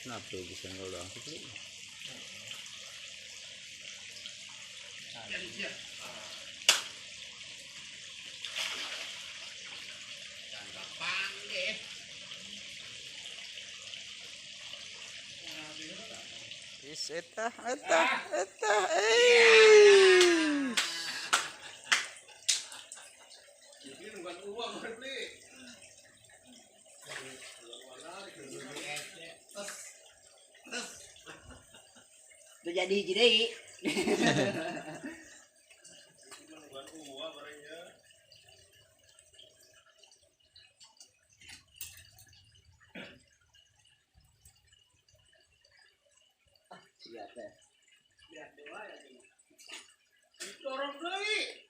Kenapa bisa nggak udah aku beli? Is eta. Udah jadi hiji deui. Siap teh. Lihat dewa ya. Dorong deui.